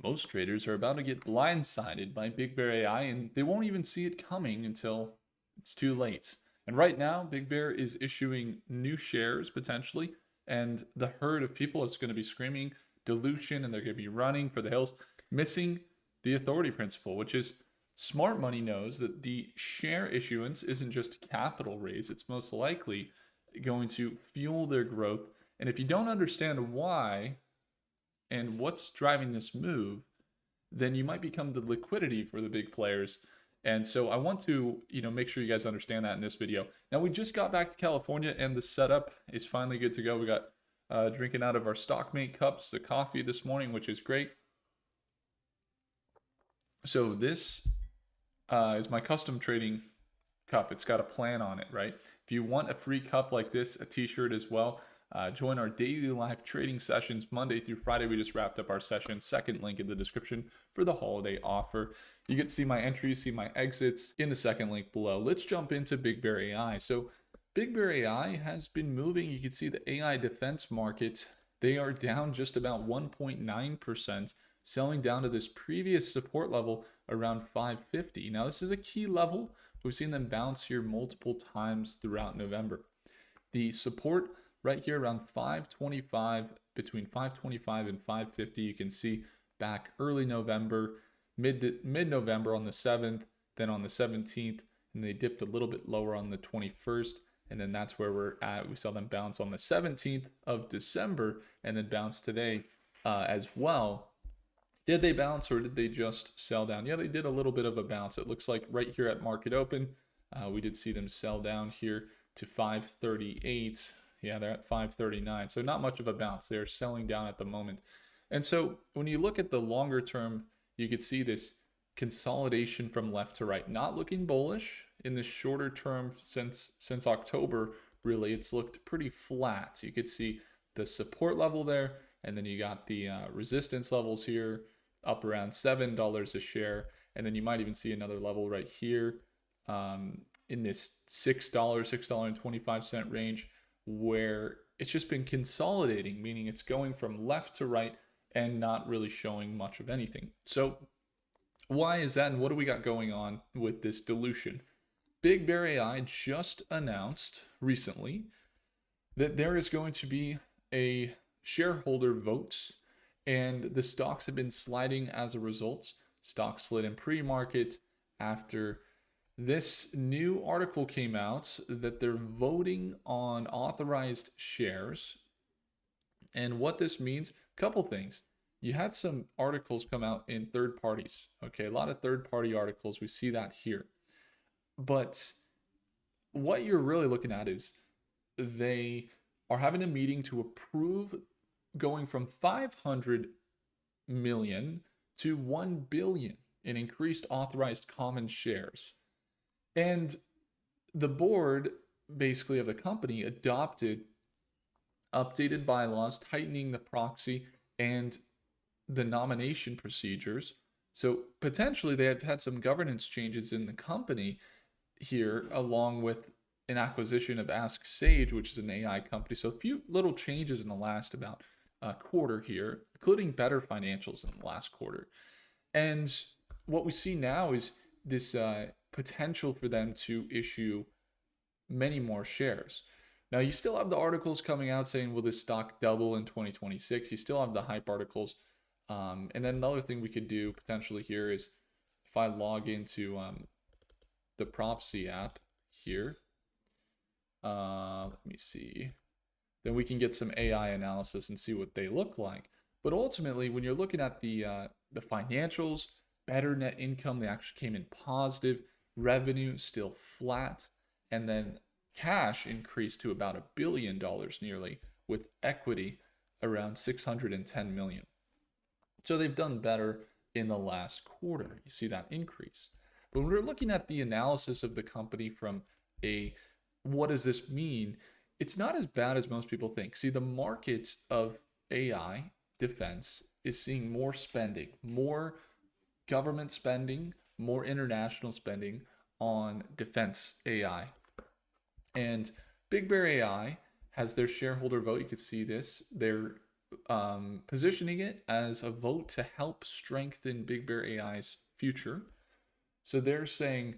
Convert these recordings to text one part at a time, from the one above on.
Most traders are about to get blindsided by BigBear and they won't even see it coming until it's too late. And right now, BigBear is issuing new shares potentially, and the herd of people is going to be screaming dilution and they're going to be running for the hills, missing the authority principle, which is smart money knows that the share issuance isn't just capital raise, it's most likely going to fuel their growth. And if you don't understand why, and what's driving this move, then you might become the liquidity for the big players. And so I want to, make sure you guys understand that in this video. Now we just got back to California and the setup is finally good to go. We got drinking out of our StockMate cups, the coffee this morning, which is great. So this is my custom trading cup. It's got a plan on it, right? If you want a free cup like this, a t-shirt as well, join our daily live trading sessions Monday through Friday. We just wrapped up our session. Second link in the description for the holiday offer. You get to see my entries, see my exits in the second link below. Let's jump into BigBear. So BigBear has been moving. You can see the AI defense market. They are down just about 1.9%, selling down to this previous support level around 550. Now this is a key level. We've seen them bounce here multiple times throughout November. The support right here around 525, between 525 and 550, you can see back early November, mid-November on the 7th, then on the 17th, and they dipped a little bit lower on the 21st, and then that's where we're at. We saw them bounce on the 17th of December, and then bounce today as well. Did they bounce or did they just sell down? Yeah, they did a little bit of a bounce. It looks like right here at market open, we did see them sell down here to 538. Yeah, they're at 539. So not much of a bounce. They're selling down at the moment. And so when you look at the longer term, you could see this consolidation from left to right. Not looking bullish in the shorter term since October, really. It's looked pretty flat. You could see the support level there, and then you got the resistance levels here up around $7 a share. And then you might even see another level right here in this $6.25 range, where it's just been consolidating, meaning it's going from left to right and not really showing much of anything. So why is that, and what do we got going on with this dilution? BigBear just announced recently that there is going to be a shareholder vote, and the stocks have been sliding as a result. Stocks slid in pre-market after this new article came out that they're voting on authorized shares. And what this means, a couple things. You had some articles come out in third parties. Okay, a lot of third party articles. We see that here. But what you're really looking at is they are having a meeting to approve going from 500 million to 1 billion in increased authorized common shares. And the board, basically, of the company adopted updated bylaws, tightening the proxy and the nomination procedures. So potentially they have had some governance changes in the company here, along with an acquisition of Ask Sage, which is an AI company. So a few little changes in the last about quarter here, including better financials in the last quarter. And what we see now is this potential for them to issue many more shares. Now, you still have the articles coming out saying, will this stock double in 2026? You still have the hype articles. And then another thing we could do potentially here is if I log into the Prophecy app here, let me see, then we can get some AI analysis and see what they look like. But ultimately, when you're looking at the financials, better net income, they actually came in positive. Revenue still flat, and then cash increased to about $1 billion nearly, with equity around 610 million. So they've done better in the last quarter. You see that increase. But when we're looking at the analysis of the company from a what does this mean, it's not as bad as most people think. See, the market of AI defense is seeing more spending, more government spending, more international spending on defense AI. And BigBear has their shareholder vote. You can see this. They're positioning it as a vote to help strengthen BigBear AI's future. So they're saying,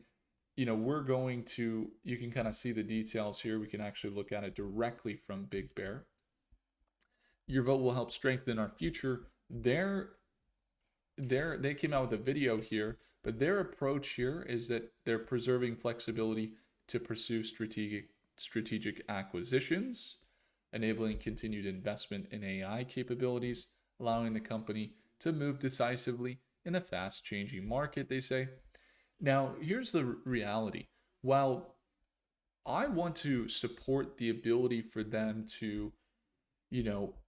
we're going to, you can kind of see the details here. We can actually look at it directly from BigBear. Your vote will help strengthen our future. They came out with a video here, but their approach here is that they're preserving flexibility to pursue strategic acquisitions, enabling continued investment in AI capabilities, allowing the company to move decisively in a fast changing market, they say. Now, here's the reality. While I want to support the ability for them to,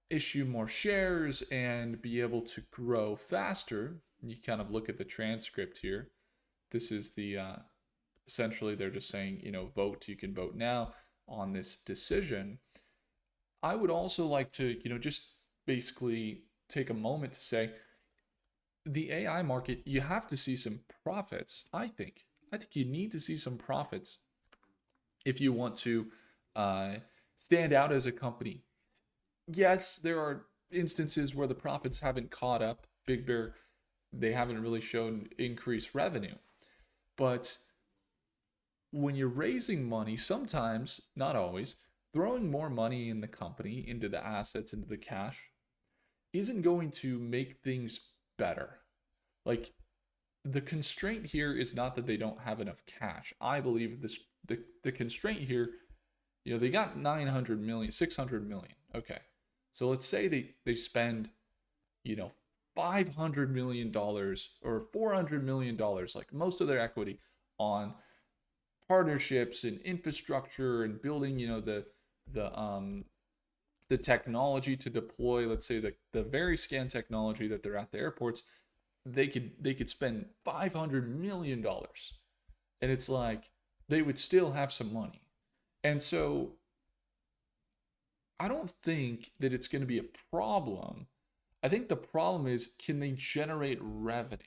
issue more shares and be able to grow faster, you kind of look at the transcript here. This is the essentially they're just saying, vote, you can vote now on this decision. I would also like to, just basically take a moment to say the AI market, you have to see some profits, I think. I think you need to see some profits if you want to stand out as a company. Yes, there are instances where the profits haven't caught up. BigBear, they haven't really shown increased revenue. But when you're raising money, sometimes, not always, throwing more money in the company, into the assets, into the cash, isn't going to make things better. Like, the constraint here is not that they don't have enough cash. I believe the constraint here, they got 900 million, 600 million. Okay. So let's say they spend, $500 million or $400 million, like most of their equity, on partnerships and infrastructure and building, the technology to deploy, let's say the very scan technology that they're at the airports. They could spend $500 million, and it's like they would still have some money. And so I don't think that it's going to be a problem. I think the problem is, can they generate revenue?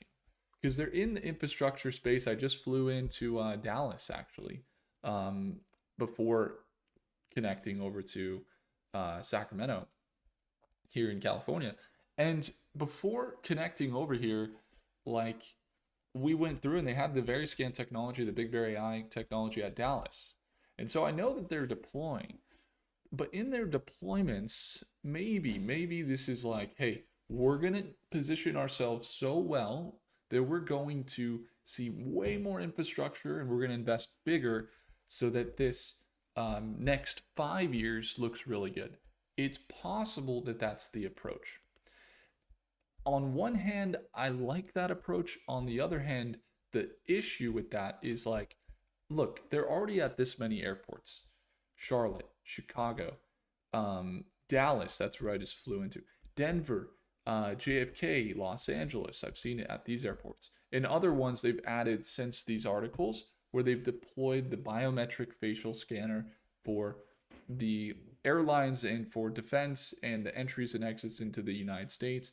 Because they're in the infrastructure space. I just flew into Dallas, actually, before connecting over to Sacramento here in California. And before connecting over here, like, we went through and they had the very scan technology, the BigBear technology at Dallas. And so I know that they're deploying. But in their deployments, maybe this is like, hey, we're going to position ourselves so well that we're going to see way more infrastructure and we're going to invest bigger so that this next 5 years looks really good. It's possible that that's the approach. On one hand, I like that approach. On the other hand, the issue with that is like, look, they're already at this many airports. Charlotte, Chicago, Dallas, that's where I just flew into, Denver, JFK, Los Angeles. I've seen it at these airports. And other ones they've added since these articles, where they've deployed the biometric facial scanner for the airlines and for defense and the entries and exits into the United States.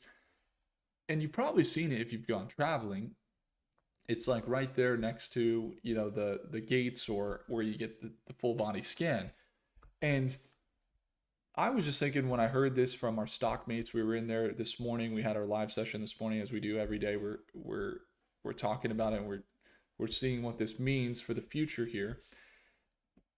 And you've probably seen it if you've gone traveling. It's like right there next to, the gates, or where you get the full body scan. And I was just thinking, when I heard this from our StockMates, we were in there this morning. We had our live session this morning, as we do every day. We're talking about it, and we're seeing what this means for the future here.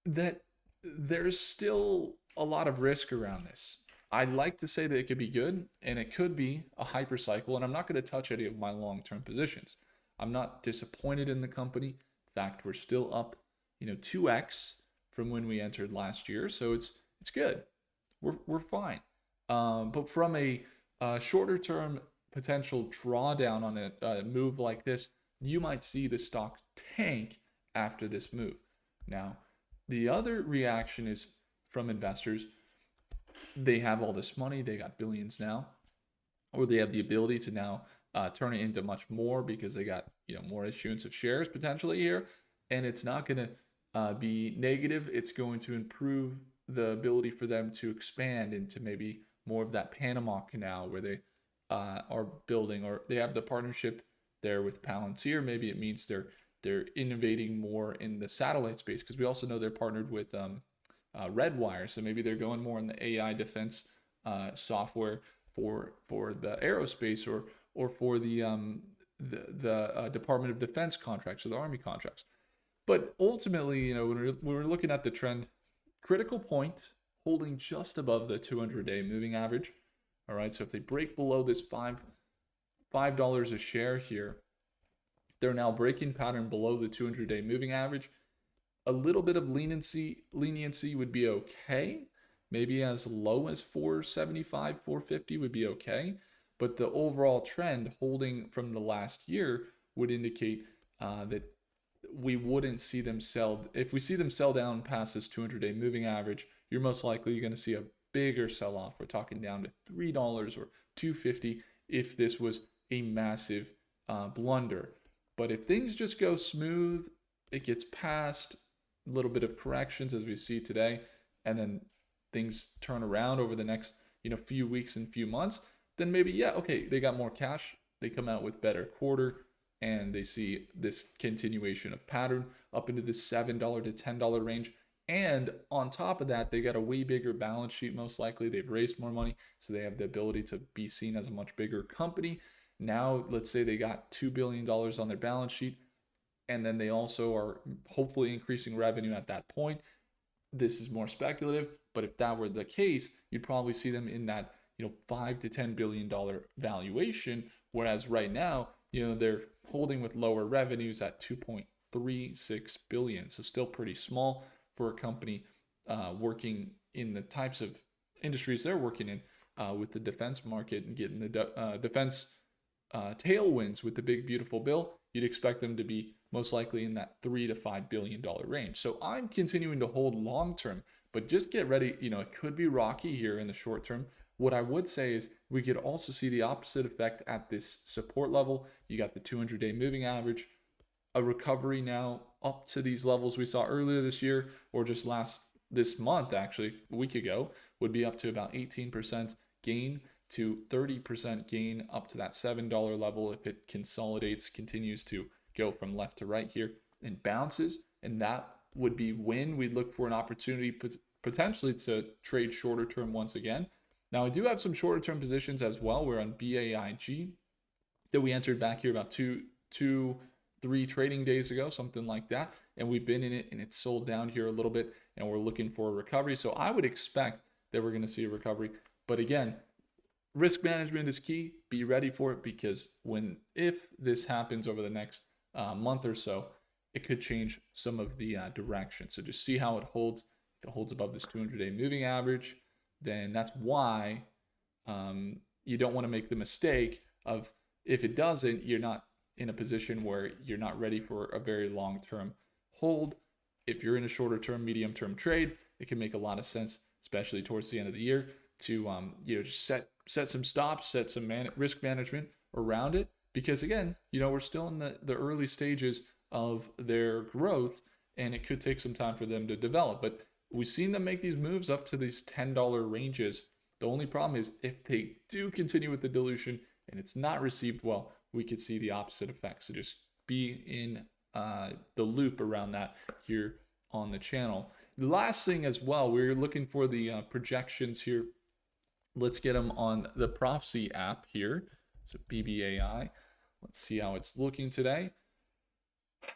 That there's still a lot of risk around this. I'd like to say that it could be good, and it could be a hyper cycle. And I'm not going to touch any of my long-term positions. I'm not disappointed in the company. In fact, we're still up, 2x from when we entered last year. So it's good. We're fine. But from a shorter term potential drawdown on a move like this, you might see the stock tank after this move. Now, the other reaction is from investors. They have all this money. They got billions now, or they have the ability to now turn it into much more, because they got, more issuance of shares potentially here. And it's not going to be negative. It's going to improve the ability for them to expand into maybe more of that Panama Canal, where they are building, or they have the partnership there with Palantir. Maybe it means they're innovating more in the satellite space, because we also know they're partnered with Redwire. So maybe they're going more in the AI defense software for the aerospace or for the Department of Defense contracts or the Army contracts. But ultimately, you know, when we're looking at the trend, critical point holding just above the 200-day moving average. All right, so if they break below this $5 a share here, they're now breaking pattern below the 200-day moving average. A little bit of leniency would be okay. Maybe as low as 475, 450 would be okay. But the overall trend holding from the last year would indicate that we wouldn't see them sell. If we see them sell down past this 200-day moving average, you're most likely going to see a bigger sell-off. We're talking down to $3 or $2.50 if this was a massive blunder. But if things just go smooth, it gets past a little bit of corrections as we see today, and then things turn around over the next few weeks and few months, then maybe, yeah, okay, they got more cash, they come out with better quarter, and they see this continuation of pattern up into this $7 to $10 range. And on top of that, they got a way bigger balance sheet. Most likely they've raised more money, so they have the ability to be seen as a much bigger company. Now, let's say they got $2 billion on their balance sheet, and then they also are hopefully increasing revenue at that point. This is more speculative, but if that were the case, you'd probably see them in that $5 to $10 billion valuation, whereas right now, they're holding with lower revenues at 2.36 billion. So still pretty small for a company working in the types of industries they're working in with the defense market and getting the defense tailwinds with the big beautiful bill. You'd expect them to be most likely in that $3 to $5 billion range. So I'm continuing to hold long term, but just get ready. It could be rocky here in the short term. What I would say is we could also see the opposite effect at this support level. You got the 200-day moving average, a recovery now up to these levels we saw earlier this year, or just this month, actually, a week ago, would be up to about 18% gain to 30% gain up to that $7 level if it consolidates, continues to go from left to right here and bounces. And that would be when we'd look for an opportunity potentially to trade shorter term once again. Now, I do have some shorter term positions as well. We're on BAIG that we entered back here about 3 trading days ago, something like that. And we've been in it and it's sold down here a little bit and we're looking for a recovery. So I would expect that we're going to see a recovery. But again, risk management is key. Be ready for it, because if this happens over the next month or so, it could change some of the direction. So just see how it holds. If it holds above this 200-day moving average, then that's why you don't want to make the mistake of, if it doesn't, you're not in a position where you're not ready for a very long-term hold. If you're in a shorter-term, medium-term trade, it can make a lot of sense, especially towards the end of the year, to just set some stops, set some risk management around it. Because again, we're still in the early stages of their growth, and it could take some time for them to develop. But we've seen them make these moves up to these $10 ranges. The only problem is if they do continue with the dilution and it's not received well, we could see the opposite effect. So just be in the loop around that here on the channel. The last thing as well, we're looking for the projections here. Let's get them on the Prophecy app here. So BBAI. Let's see how it's looking today.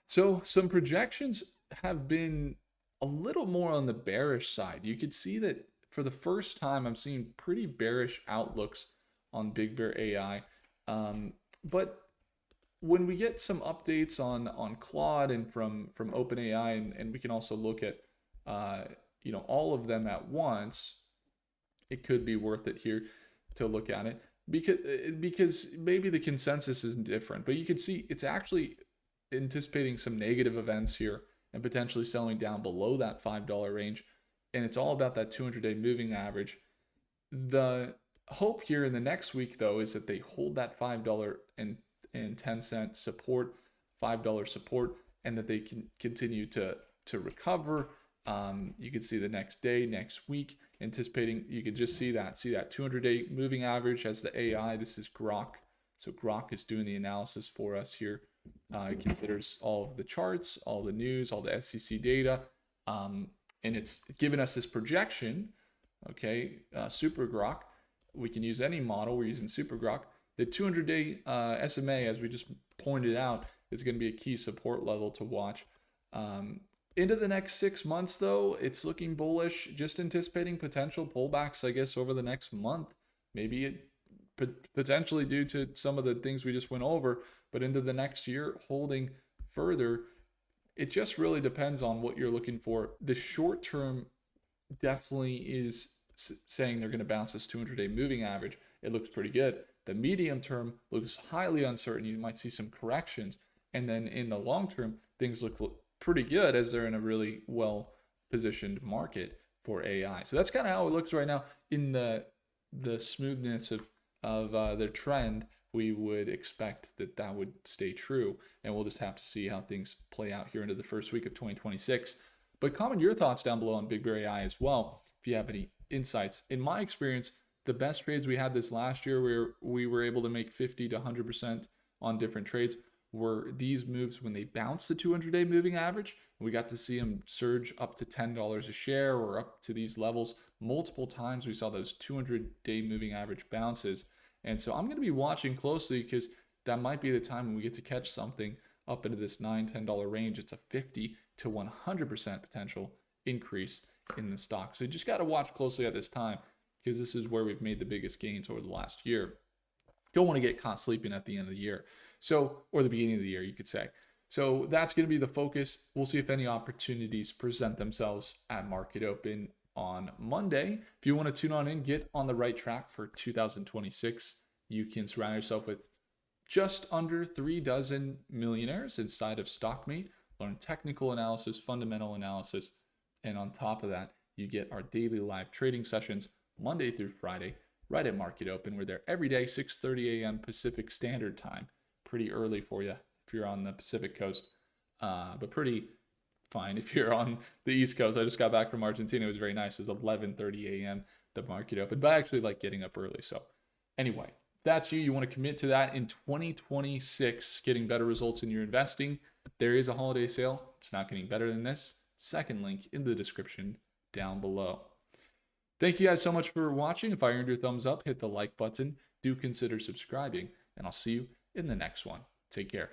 So some projections have been a little more on the bearish side. You could see that for the first time, I'm seeing pretty bearish outlooks on BigBear AI. But when we get some updates on Claude and from OpenAI, and we can also look at all of them at once, it could be worth it here to look at it, because maybe the consensus isn't different, but you can see it's actually anticipating some negative events here and potentially selling down below that $5 range. And it's all about that 200-day moving average. The hope here in the next week, though, is that they hold that $5.10 support, $5 support, and that they can continue to recover. You can see the next day, next week, anticipating, you can just see that 200-day moving average as the AI. This is Grok. So Grok is doing the analysis for us here. It considers all of the charts, all the news, all the SEC data, and it's given us this projection, okay, Super Grok, we can use any model. We're using Super Grok. The 200-day SMA, as we just pointed out, is going to be a key support level to watch. Into the next 6 months, though, it's looking bullish. Just anticipating potential pullbacks, I guess, over the next month. Maybe it potentially due to some of the things we just went over, but into the next year, holding further. It just really depends on what you're looking for. The short term definitely is saying they're going to bounce this 200-day moving average. It looks pretty good. The medium term looks highly uncertain. You might see some corrections. And then in the long term, things look pretty good as they're in a really well positioned market for AI. So that's kind of how it looks right now. In the smoothness of their trend, we would expect that would stay true. And we'll just have to see how things play out here into the first week of 2026. But comment your thoughts down below on BigBear as well if you have any insights. In my experience, the best trades we had this last year where we were able to make 50 to 100% on different trades were these moves when they bounced the 200-day moving average. We got to see them surge up to $10 a share or up to these levels multiple times. We saw those 200-day moving average bounces. And so I'm going to be watching closely because that might be the time when we get to catch something up into this $9, $10 range. It's a 50 to 100% potential increase in the stock. So you just got to watch closely at this time because this is where we've made the biggest gains over the last year. Don't want to get caught sleeping at the end of the year. So, or the beginning of the year, you could say. So that's going to be the focus. We'll see if any opportunities present themselves at market open on Monday. If you want to tune on in, get on the right track for 2026. You can surround yourself with just under 36 millionaires inside of StockMate. Learn technical analysis, fundamental analysis, and on top of that, you get our daily live trading sessions Monday through Friday, right at market open. We're there every day, 6:30 a.m. Pacific Standard Time. Pretty early for you if you're on the Pacific Coast, but pretty fine if you're on the East Coast. I just got back from Argentina. It was very nice. It was 11:30 a.m. the market open, but I actually like getting up early. So anyway, that's you. You want to commit to that in 2026, getting better results in your investing. There is a holiday sale. It's not getting better than this. Second link in the description down below. Thank you guys so much for watching. If I earned your thumbs up, hit the like button. Do consider subscribing, and I'll see you in the next one. Take care.